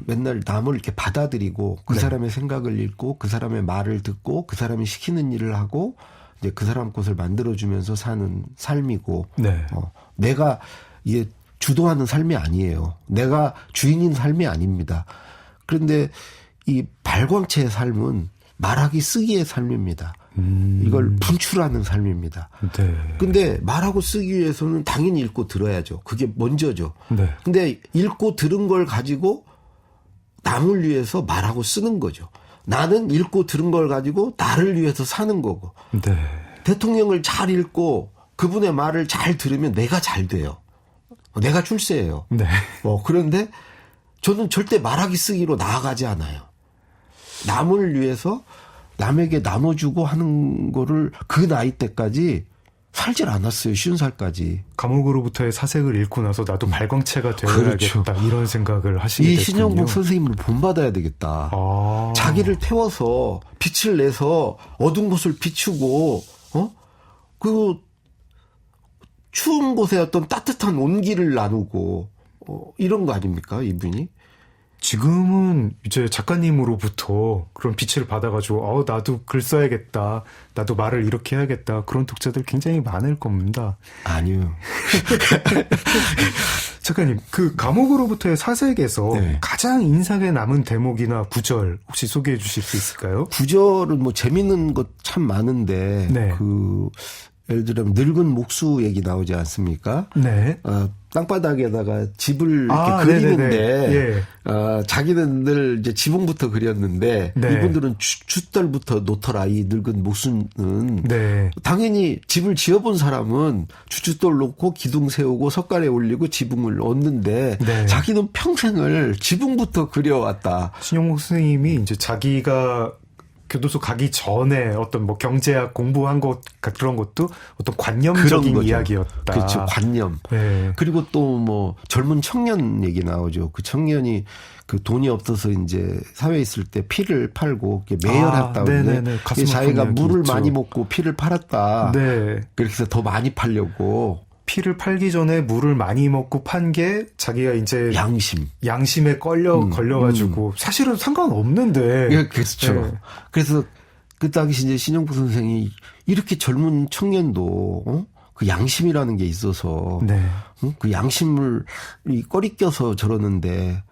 맨날 남을 이렇게 받아들이고 그 사람의 생각을 읽고 그 사람의 말을 듣고 그 사람이 시키는 일을 하고 이제 그 사람 것을 만들어주면서 사는 삶이고 네. 내가 이게 주도하는 삶이 아니에요. 내가 주인인 삶이 아닙니다. 그런데 이 발광체의 삶은 말하기 쓰기의 삶입니다. 이걸 분출하는 삶입니다. 네. 근데 말하고 쓰기 위해서는 당연히 읽고 들어야죠. 그게 먼저죠. 네. 근데 읽고 들은 걸 가지고 남을 위해서 말하고 쓰는 거죠. 나는 읽고 들은 걸 가지고 나를 위해서 사는 거고. 네. 대통령을 잘 읽고 그분의 말을 잘 들으면 내가 잘 돼요. 내가 출세해요. 네. 그런데 저는 절대 말하기 쓰기로 나아가지 않아요. 남을 위해서 남에게 나눠주고 하는 거를 그 나이 때까지 살질 않았어요. 50살까지. 감옥으로부터의 사색을 잃고 나서 나도 발광체가 되어야겠다. 그렇죠. 이런 생각을 하시게 됐군요. 이 신영복 선생님을 본받아야 되겠다. 자기를 태워서 빛을 내서 어두운 곳을 비추고 그 추운 곳에 어떤 따뜻한 온기를 나누고 이런 거 아닙니까? 이분이? 지금은 이제 작가님으로부터 그런 빛을 받아가지고 나도 글 써야겠다. 나도 말을 이렇게 해야겠다. 그런 독자들 굉장히 많을 겁니다. 아니요. 작가님, 그 감옥으로부터의 사색에서 네. 가장 인상에 남은 대목이나 구절 혹시 소개해 주실 수 있을까요? 구절은 뭐 재밌는 것 참 많은데 네. 예를 들면 늙은 목수 얘기 나오지 않습니까? 네. 땅바닥에다가 집을 이렇게 그리는데, 예. 자기는 늘 이제 지붕부터 그렸는데, 네. 이분들은 주떨부터 놓더라, 이 늙은 목수는. 네. 당연히 집을 지어본 사람은 주춧돌 놓고 기둥 세우고 석가래 올리고 지붕을 얻는데, 네. 자기는 평생을 지붕부터 그려왔다. 신영복 선생님이 이제 자기가 교도소 가기 전에 어떤 뭐 경제학 공부한 것 그런 것도 어떤 관념적인 이야기였다. 그렇죠. 관념. 네. 그리고 또 뭐 젊은 청년 얘기 나오죠. 그 청년이 그 돈이 없어서 이제 사회에 있을 때 피를 팔고 매열했다. 네네네. 자기가 물을 있죠. 많이 먹고 피를 팔았다. 네. 그렇게 해서 더 많이 팔려고. 피를 팔기 전에 물을 많이 먹고 판 게 자기가 이제 양심에 걸려가지고 사실은 상관없는데. 예, 그렇죠. 네. 그래서 그 당시 이제 신영복 선생이 이렇게 젊은 청년도 그 양심이라는 게 있어서 네. 그 양심을 꺼리껴서 저러는데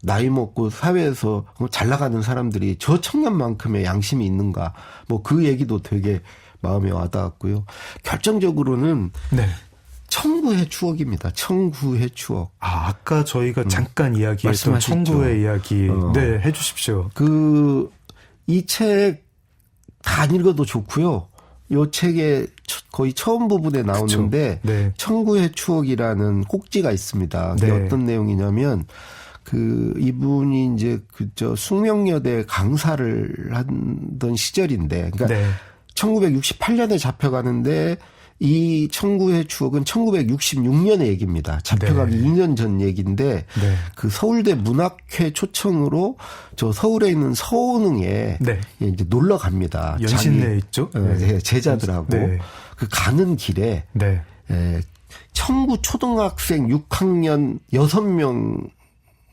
나이 먹고 사회에서 잘 나가는 사람들이 저 청년만큼의 양심이 있는가 뭐 그 얘기도 되게 마음에 와닿았고요. 결정적으로는 네. 청구의 추억입니다. 청구의 추억. 아까 저희가 잠깐 이야기했던 청구의 이야기. 네, 해주십시오. 이 책 다 안 읽어도 좋고요. 이 책의 거의 처음 부분에 나오는데 네. 청구의 추억이라는 꼭지가 있습니다. 그게 네. 어떤 내용이냐면 이분이 이제 숙명여대 강사를 하던 시절인데, 그러니까 네. 1968년에 잡혀가는데. 이 청구의 추억은 1966년의 얘기입니다. 잡혀가기 네. 2년 전 얘기인데 네. 그 서울대 문학회 초청으로 저 서울에 있는 서운흥에 네. 이제 놀러 갑니다. 연신내에 있죠. 네. 제자들하고 네. 그 가는 길에 네. 청구 초등학생 6학년 6명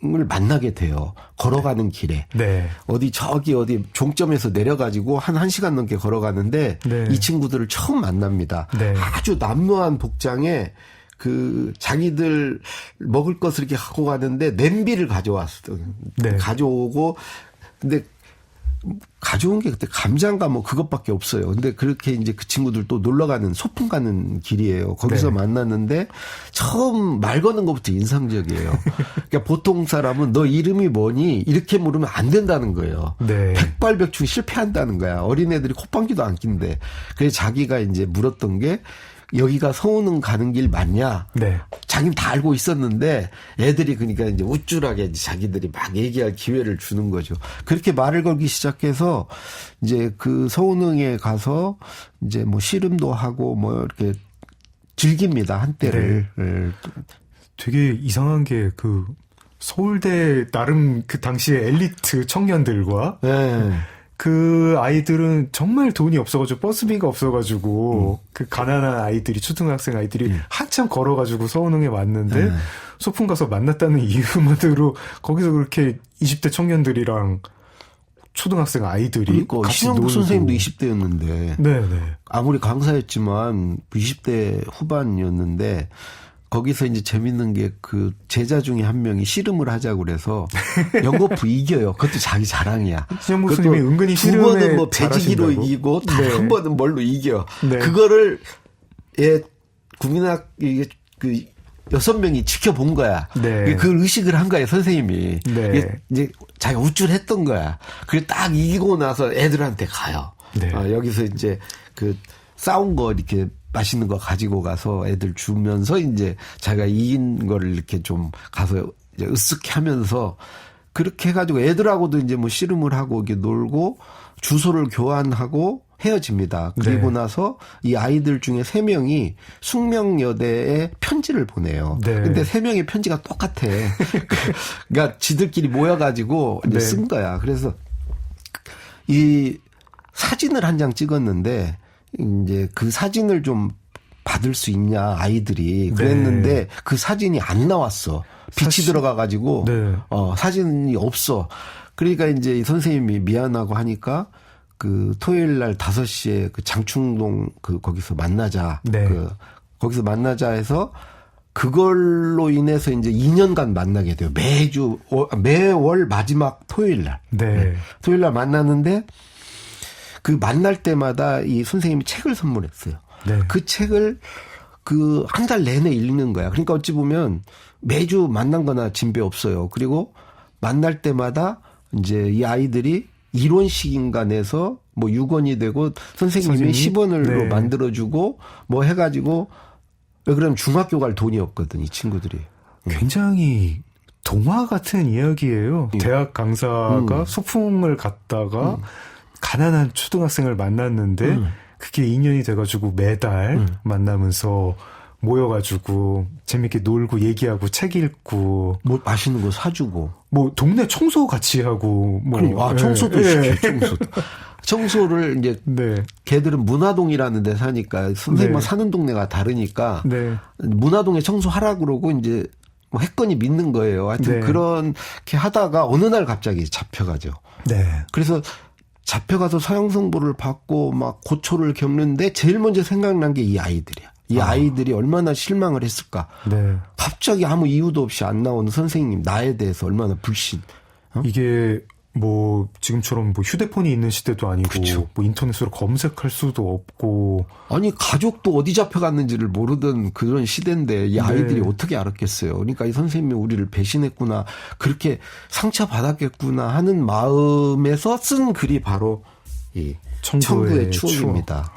을 만나게 돼요. 걸어가는 길에. 네. 어디 종점에서 내려가지고 한 1시간 넘게 걸어가는데 네. 이 친구들을 처음 만납니다. 네. 아주 남루한 복장에 자기들 먹을 것을 이렇게 갖고 가는데 냄비를 가져왔어요. 네. 가져오고 근데 가져온 게 그때 감자인가 뭐 그것밖에 없어요. 근데 그렇게 이제 그 친구들 또 놀러 가는 소풍 가는 길이에요. 거기서 네. 만났는데 처음 말 거는 것부터 인상적이에요. 그러니까 보통 사람은 너 이름이 뭐니? 이렇게 물으면 안 된다는 거예요. 네. 백발백중 실패한다는 거야. 어린애들이 콧방귀도 안 낀대. 그래서 자기가 이제 물었던 게 여기가 서운흥 가는 길 맞냐? 네. 자기는 다 알고 있었는데 애들이 그러니까 이제 우쭐하게 이제 자기들이 막 얘기할 기회를 주는 거죠. 그렇게 말을 걸기 시작해서 이제 그 서운흥에 가서 이제 뭐 씨름도 하고 뭐 이렇게 즐깁니다. 한때를. 네. 되게 이상한 게 그 서울대 나름 그 당시에 엘리트 청년들과 네. 그 아이들은 정말 돈이 없어가지고 버스비가 없어가지고 그 가난한 아이들이 초등학생 아이들이 한참 걸어가지고 서운흥에 왔는데 소풍 가서 만났다는 이유만으로 거기서 그렇게 20대 청년들이랑 초등학생 아이들이 그러니까 같이 신영복 놀고. 선생님도 20대였는데 네네. 아무리 강사였지만 20대 후반이었는데 거기서 이제 재밌는 게 그 제자 중에 한 명이 씨름을 하자고 그래서 연거푸 이겨요. 그것도 자기 자랑이야. 신영복 선생님이 은근히 두 씨름에 번은 뭐 배지기로 잘하신다고? 이기고 다 네. 한 번은 뭘로 이겨. 네. 그거를 국민학 이게 그 6명이 지켜본 거야. 네. 그걸 의식을 한 거야 선생님이. 네. 이게 이제 자기가 우쭐했던 거야. 그래 딱 이기고 나서 애들한테 가요. 네. 여기서 이제 그 싸운 거 이렇게 맛있는 거 가지고 가서 애들 주면서 이제 자기가 이긴 거를 이렇게 좀 가서 이제 으쓱해 하면서 그렇게 해가지고 애들하고도 이제 뭐 씨름을 하고 이렇게 놀고 주소를 교환하고 헤어집니다. 그리고 네. 나서 이 아이들 중에 3명이 숙명여대에 편지를 보내요. 네. 근데 3명의 편지가 똑같아. 그러니까 지들끼리 모여가지고 이제 네. 쓴 거야. 그래서 이 사진을 한 장 찍었는데 이제 그 사진을 좀 받을 수 있냐 아이들이 그랬는데 네. 그 사진이 안 나왔어. 빛이 들어가가지고 네. 사진이 없어. 그러니까 이제 이 선생님이 미안하고 하니까 그 토요일 날 5시에 그 장충동 그 거기서 만나자. 네. 그 거기서 만나자 해서 그걸로 인해서 이제 2년간 만나게 돼요. 매월 마지막 토요일 날. 네. 토요일 날 만나는데 그 만날 때마다 이 선생님이 책을 선물했어요. 네. 그 책을 그 한 달 내내 읽는 거야. 그러니까 어찌 보면 매주 만난 거나 진배 없어요. 그리고 만날 때마다 이제 이 아이들이 1원씩인가 내서 뭐 6원이 되고 선생님이 10원으로 네. 만들어주고 뭐 해가지고 왜 그러면 중학교 갈 돈이 없거든, 이 친구들이. 굉장히 동화 같은 이야기예요. 대학 강사가 소풍을 갔다가 가난한 초등학생을 만났는데 그게 인연이 돼가지고 매달 만나면서 모여가지고 재밌게 놀고 얘기하고 책 읽고 뭐 맛있는 거 사주고. 뭐 동네 청소 같이 하고 뭐 청소도 예. 시켜, 청소도. 청소를 이제 네. 걔들은 문화동이라는 데 사니까 선생님만 네. 사는 동네가 다르니까 네. 문화동에 청소하라 그러고 이제 뭐 했건이 믿는 거예요. 하여튼 네. 그렇게 하다가 어느 날 갑자기 잡혀가죠. 네. 그래서 잡혀가서 서양성보를 받고 막 고초를 겪는데 제일 먼저 생각난 게 이 아이들이야. 이 아이들이 얼마나 실망을 했을까. 네. 갑자기 아무 이유도 없이 안 나오는 선생님 나에 대해서 얼마나 불신. 이게 뭐 지금처럼 뭐 휴대폰이 있는 시대도 아니고 그쵸. 뭐 인터넷으로 검색할 수도 없고 아니 가족도 어디 잡혀갔는지를 모르던 그런 시대인데 이 아이들이 어떻게 알았겠어요. 그러니까 이 선생님이 우리를 배신했구나. 그렇게 상처받았겠구나 하는 마음에서 쓴 글이 바로 이 청구의 추억입니다.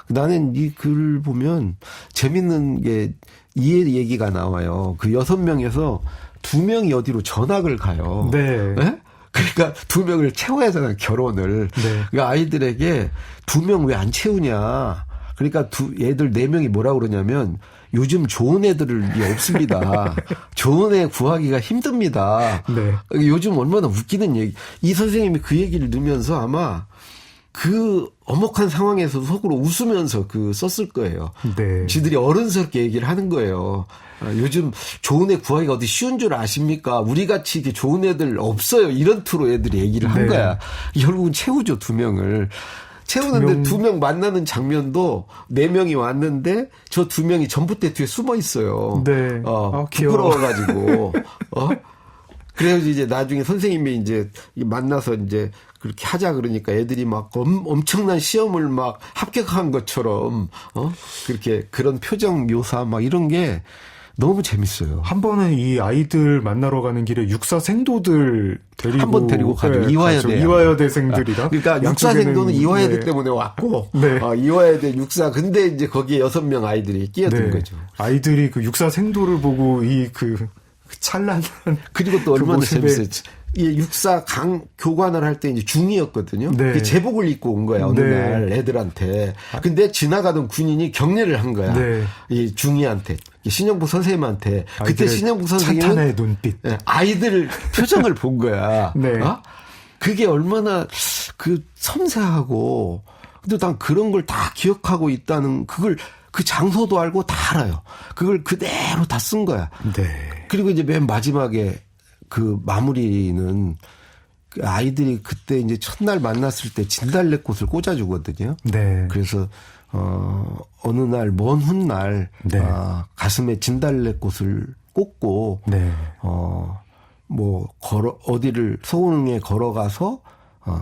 나는 이 글을 보면 재밌는 게 이 얘기가 나와요. 그 6명에서 2명이 어디로 전학을 가요. 네. 네? 그러니까 2명을 채워야 하잖아요, 결혼을. 네. 그러니까 아이들에게 2명 왜 안 채우냐. 그러니까 애들 4명이 뭐라고 그러냐면 요즘 좋은 애들이 없습니다. 좋은 애 구하기가 힘듭니다. 네. 요즘 얼마나 웃기는 얘기. 이 선생님이 그 얘기를 넣으면서 아마 그 엄혹한 상황에서 속으로 웃으면서 그 썼을 거예요. 네. 지들이 어른스럽게 얘기를 하는 거예요. 요즘 좋은 애 구하기가 어디 쉬운 줄 아십니까? 우리같이 이렇게 좋은 애들 없어요. 이런 투로 애들이 얘기를 한 네. 거야. 결국은 채우죠, 2명을. 채우는데 2명 만나는 장면도 4명이 왔는데 저 2명이 전봇대 뒤에 숨어 있어요. 네. 귀여워. 부끄러워가지고. 그래서 이제 나중에 선생님이 이제 만나서 이제 그렇게 하자 그러니까 애들이 막 엄청난 시험을 막 합격한 것처럼 그렇게 그런 표정 묘사 막 이런 게 너무 재밌어요. 한 번은 이 아이들 만나러 가는 길에 육사생도들 데리고 한 번 데리고 가죠. 네, 이화여대. 이화여대생들이랑. 그러니까 육사생도는 이화여대 때문에 왔고, 네. 이화여대 육사. 근데 이제 거기에 6명 아이들이 끼어든 네. 거죠. 아이들이 그 육사생도를 보고 그 찰나한. 그리고 또 얼마나 모습에. 재밌어요. 이 육사 교관을 할 때 이제 중이었거든요. 네. 제복을 입고 온 거야, 어느 네. 날 애들한테. 근데 지나가던 군인이 경례를 한 거야. 네. 이 중이한테. 신영복 선생님한테. 그때 신영복 선생님은 찬탄의 눈빛. 아이들 표정을 본 거야. 네. 그게 얼마나 섬세하고, 근데 난 그런 걸 다 기억하고 있다는 그걸 그 장소도 알고 다 알아요. 그걸 그대로 다 쓴 거야. 네. 그리고 이제 맨 마지막에 그 마무리는 그 아이들이 그때 이제 첫날 만났을 때 진달래꽃을 꽂아주거든요. 네. 그래서 어느 날 먼 훗날 네. 가슴에 진달래꽃을 꽂고 네. 어디를 소흥에 걸어가서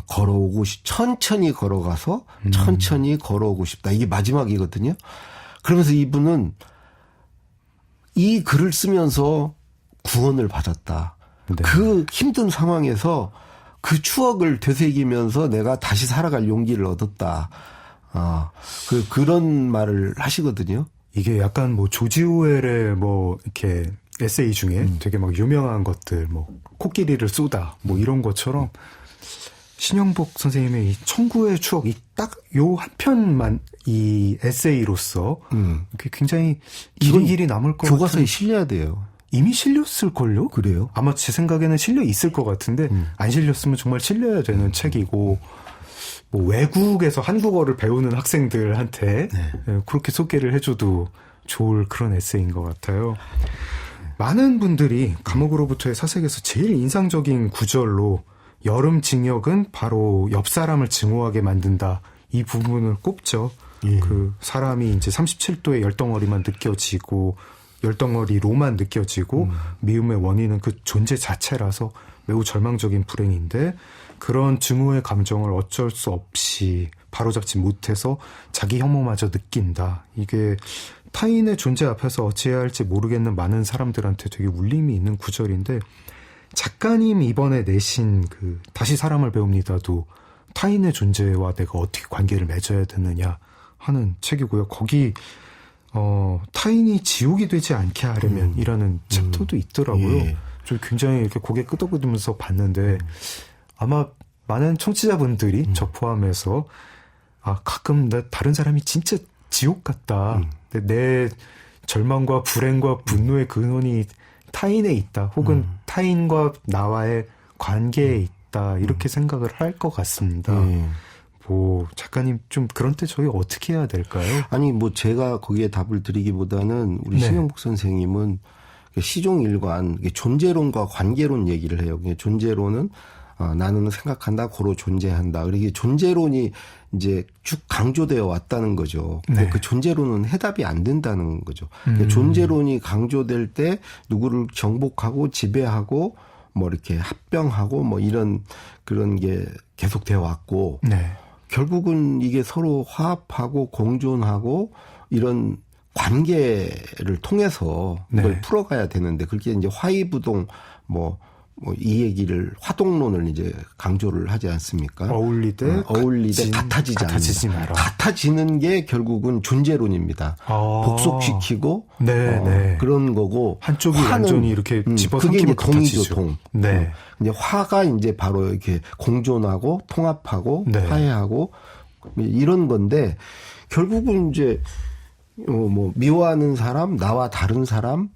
걸어오고 천천히 걸어가서 천천히 걸어오고 싶다. 이게 마지막이거든요. 그러면서 이분은 이 글을 쓰면서 구원을 받았다. 네. 그 힘든 상황에서 그 추억을 되새기면서 내가 다시 살아갈 용기를 얻었다. 그런 말을 하시거든요. 이게 약간 뭐 조지 오웰의 뭐 이렇게 에세이 중에 되게 막 유명한 것들 뭐 코끼리를 쏘다 뭐 이런 것처럼 신영복 선생님의 이 천구의 추억 이 딱 요 한 편만 이 에세이로서 굉장히 길이 남을 것 교과서에 같은. 실려야 돼요. 이미 실렸을걸요? 그래요? 아마 제 생각에는 실려 있을 것 같은데 안 실렸으면 정말 실려야 되는 책이고 뭐 외국에서 한국어를 배우는 학생들한테 그렇게 소개를 해줘도 좋을 그런 에세이인 것 같아요. 많은 분들이 감옥으로부터의 사색에서 제일 인상적인 구절로 여름 징역은 바로 옆 사람을 증오하게 만든다. 이 부분을 꼽죠. 그 사람이 이제 37도의 열덩어리만 느껴지고 열덩어리로만 느껴지고 미움의 원인은 그 존재 자체라서 매우 절망적인 불행인데 그런 증오의 감정을 어쩔 수 없이 바로잡지 못해서 자기 혐오마저 느낀다. 이게 타인의 존재 앞에서 어찌해야 할지 모르겠는 많은 사람들한테 되게 울림이 있는 구절인데 작가님 이번에 내신 그 다시 사람을 배웁니다도 타인의 존재와 내가 어떻게 관계를 맺어야 되느냐 하는 책이고요. 거기 타인이 지옥이 되지 않게 하려면 이라는 챕터도 있더라고요. 예. 좀 굉장히 이렇게 고개 끄덕이면서 봤는데 아마 많은 청취자분들이 저 포함해서 가끔 나 다른 사람이 진짜 지옥 같다. 내 절망과 불행과 분노의 근원이 타인에 있다. 혹은 타인과 나와의 관계에 있다. 이렇게 생각을 할 것 같습니다. 뭐 작가님 좀 그런 때 저희 어떻게 해야 될까요? 아니 뭐 제가 거기에 답을 드리기보다는 우리 신영복 선생님은 시종일관 존재론과 관계론 얘기를 해요. 존재론은 나는 생각한다, 고로 존재한다. 그리고 존재론이 이제 쭉 강조되어 왔다는 거죠. 근데 그 존재론은 해답이 안 된다는 거죠. 존재론이 강조될 때 누구를 정복하고 지배하고 뭐 이렇게 합병하고 뭐 이런 그런 게 계속되어 왔고 결국은 이게 서로 화합하고 공존하고 이런 관계를 통해서 이걸 풀어가야 되는데 그렇게 이제 화의부동 이 얘기를 화동론을 이제 강조를 하지 않습니까? 어울리되 같아지지 마라. 같아지는 게 결국은 존재론입니다. 복속시키고 그런 거고 한쪽이 완전히 이렇게 집어삼키면 그게 이제 동이죠, 동. 네. 이제 화가 이제 바로 이렇게 공존하고 통합하고 화해하고 이런 건데 결국은 이제 뭐 미워하는 사람, 나와 다른 사람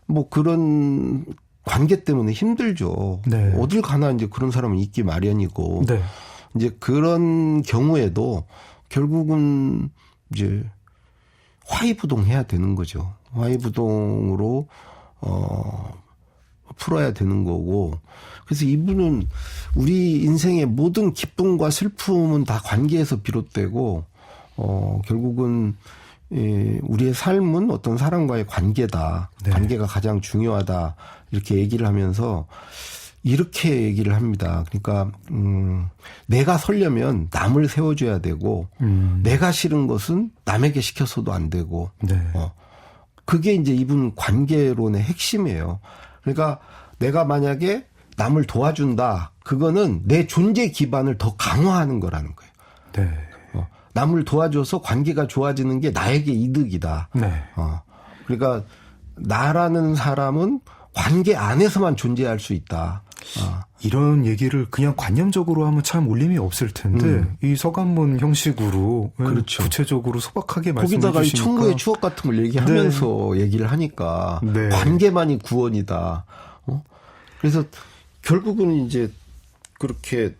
뭐 그런 관계 때문에 힘들죠. 어딜 가나 이제 그런 사람은 있기 마련이고. 이제 그런 경우에도 결국은 이제 화의부동해야 되는 거죠. 화의부동으로 풀어야 되는 거고. 그래서 이분은 우리 인생의 모든 기쁨과 슬픔은 다 관계에서 비롯되고 결국은 우리의 삶은 어떤 사람과의 관계다. 관계가 가장 중요하다. 이렇게 얘기를 하면서 이렇게 얘기를 합니다. 그러니까 내가 서려면 남을 세워줘야 되고 내가 싫은 것은 남에게 시켜서도 안 되고 네. 그게 이제 이분 관계론의 핵심이에요. 그러니까 내가 만약에 남을 도와준다. 그거는 내 존재 기반을 더 강화하는 거라는 거예요. 네. 남을 도와줘서 관계가 좋아지는 게 나에게 이득이다. 네. 그러니까 나라는 사람은 관계 안에서만 존재할 수 있다. 이런 얘기를 그냥 관념적으로 하면 참 울림이 없을 텐데 이 서간문 형식으로 그렇죠. 구체적으로 소박하게 말씀해 거기다가 이 주시니까 천국의 추억 같은 걸 얘기하면서 얘기를 하니까 네. 관계만이 구원이다. 그래서 결국은 이제 그렇게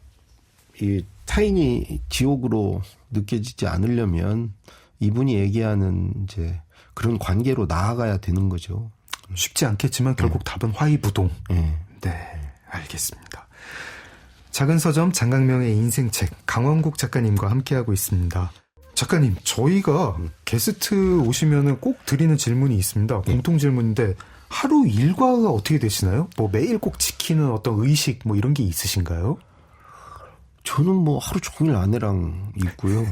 이 타인이 지옥으로 느껴지지 않으려면 이분이 얘기하는 이제 그런 관계로 나아가야 되는 거죠. 쉽지 않겠지만 결국 답은 화이부동. 네. 네, 알겠습니다. 작은 서점 장강명의 인생책 강원국 작가님과 함께하고 있습니다. 작가님, 저희가 게스트 오시면은 꼭 드리는 질문이 있습니다. 공통 질문인데 하루 일과가 어떻게 되시나요? 뭐 매일 꼭 지키는 어떤 의식 뭐 이런 게 있으신가요? 저는 뭐 하루 종일 아내랑 있고요.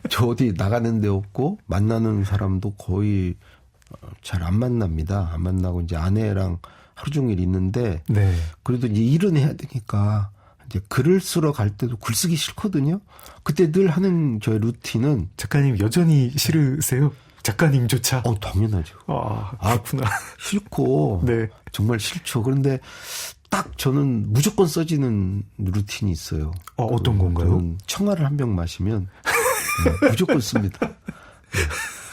저 어디 나가는 데 없고 만나는 사람도 거의 잘 안 만납니다. 안 만나고 이제 아내랑 하루 종일 있는데 네. 그래도 이제 일은 해야 되니까 이제 글을 쓰러 갈 때도 글 쓰기 싫거든요. 그때 늘 하는 저의 루틴은 작가님 여전히 싫으세요? 작가님조차? 당연하죠. 그렇구나. 싫고 네. 정말 싫죠. 그런데 딱 저는 무조건 써지는 루틴이 있어요. 어떤 건가요? 저는 청아를 한 병 마시면 무조건 씁니다. 네.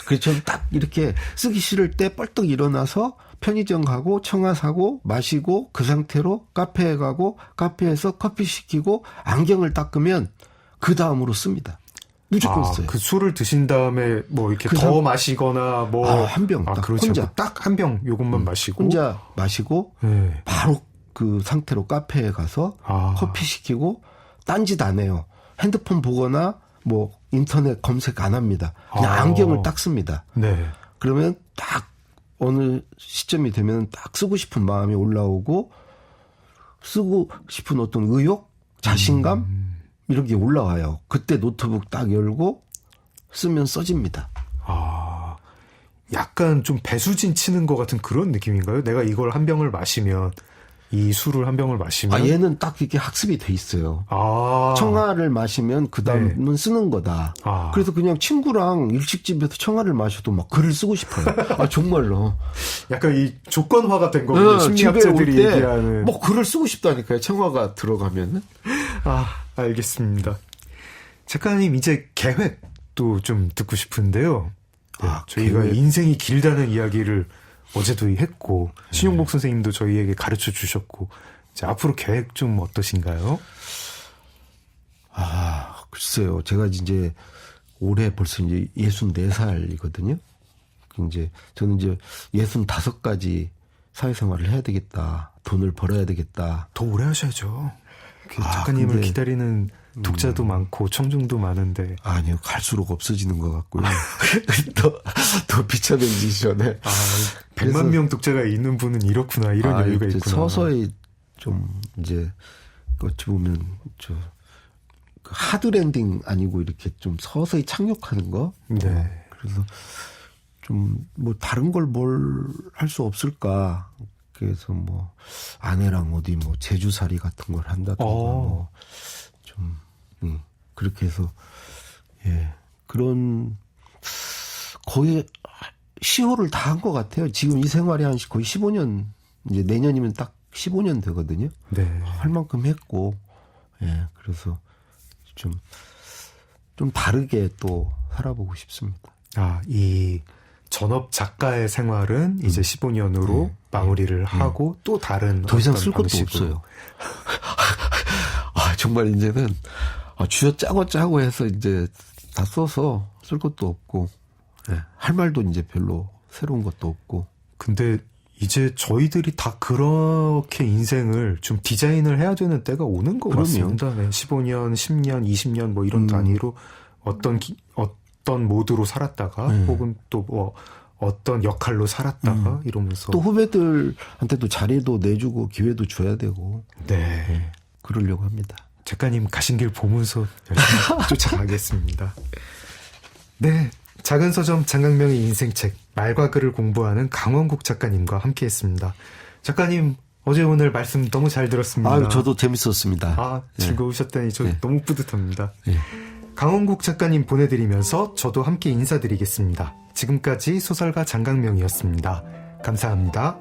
그래서 저는 딱 이렇게 쓰기 싫을 때 뻘떡 일어나서 편의점 가고 청아 사고 마시고 그 상태로 카페에 가고 카페에서 커피 시키고 안경을 닦으면 그 다음으로 씁니다. 무조건 써요. 그 술을 드신 다음에 뭐 이렇게 더 마시거나 뭐 한 병 딱 그렇죠. 혼자 딱 한 병 요것만 마시고 혼자 마시고 네. 바로 그 상태로 카페에 가서 커피 시키고 딴짓 안 해요. 핸드폰 보거나 뭐 인터넷 검색 안 합니다. 그냥 안경을 딱 씁니다. 네. 그러면 딱 어느 시점이 되면 딱 쓰고 싶은 마음이 올라오고 쓰고 싶은 어떤 의욕, 자신감 이런 게 올라와요. 그때 노트북 딱 열고 쓰면 써집니다. 약간 좀 배수진 치는 것 같은 그런 느낌인가요? 내가 이걸 한 병을 마시면 이 술을 한 병을 마시면 얘는 딱 이렇게 학습이 돼 있어요. 청아를 마시면 그 다음은 쓰는 거다. 그래서 그냥 친구랑 일식집에서 청아를 마셔도 막 글을 쓰고 싶어요. 정말로. 약간 이 조건화가 된 거군요. 심리학자들이 얘기하는. 뭐 글을 쓰고 싶다니까요. 청아가 들어가면은. 알겠습니다. 작가님 이제 계획도 좀 듣고 싶은데요. 저희가 계획. 인생이 길다는 이야기를 어제도 했고 신용복 선생님도 저희에게 가르쳐 주셨고 이제 앞으로 계획 좀 어떠신가요? 글쎄요. 제가 이제 올해 벌써 이제 64살이거든요. 이제 저는 이제 65가지 사회생활을 해야 되겠다. 돈을 벌어야 되겠다. 더 오래 하셔야죠. 작가님을 기다리는 독자도 많고 청중도 많은데. 아니요. 갈수록 없어지는 것 같고요. 더 비참해지기 전에. 100만 명 독자가 있는 분은 이렇구나. 이런 여유가 있구나. 서서히 좀 이제 어찌 보면 하드랜딩 아니고 이렇게 좀 서서히 착륙하는 거. 네. 그래서 좀 뭐 다른 걸 뭘 할 수 없을까. 그래서 뭐 아내랑 어디 뭐 제주살이 같은 걸 한다든가 뭐 좀 그렇게 해서 그런 거의 시호를 다 한 것 같아요. 지금 이 생활이 한 거의 15년 이제 내년이면 딱 15년 되거든요. 네. 할 만큼 했고 그래서 좀 다르게 또 살아보고 싶습니다. 이 전업 작가의 생활은 이제 15년으로 마무리를 하고 또 다른 더 이상 쓸 것도 방식으로. 없어요. 정말 이제는 쥐어짜고 해서 이제 다 써서 쓸 것도 없고 할 말도 이제 별로 새로운 것도 없고. 근데 이제 저희들이 다 그렇게 인생을 좀 디자인을 해야 되는 때가 오는 것 같습니다. 15년, 10년, 20년 뭐 이런 단위로 어떤 모드로 살았다가 혹은 또 뭐 어떤 역할로 살았다가 이러면서 또 후배들한테도 자리도 내주고 기회도 줘야 되고 네. 그러려고 합니다. 작가님 가신 길 보면서 열심히 쫓아가겠습니다. 네, 작은 서점 장강명의 인생책 말과 글을 공부하는 강원국 작가님과 함께했습니다. 작가님 어제 오늘 말씀 너무 잘 들었습니다. 아, 저도 재밌었습니다. 즐거우셨다니 저 네. 너무 뿌듯합니다. 네. 강원국 작가님 보내드리면서 저도 함께 인사드리겠습니다. 지금까지 소설가 장강명이었습니다. 감사합니다.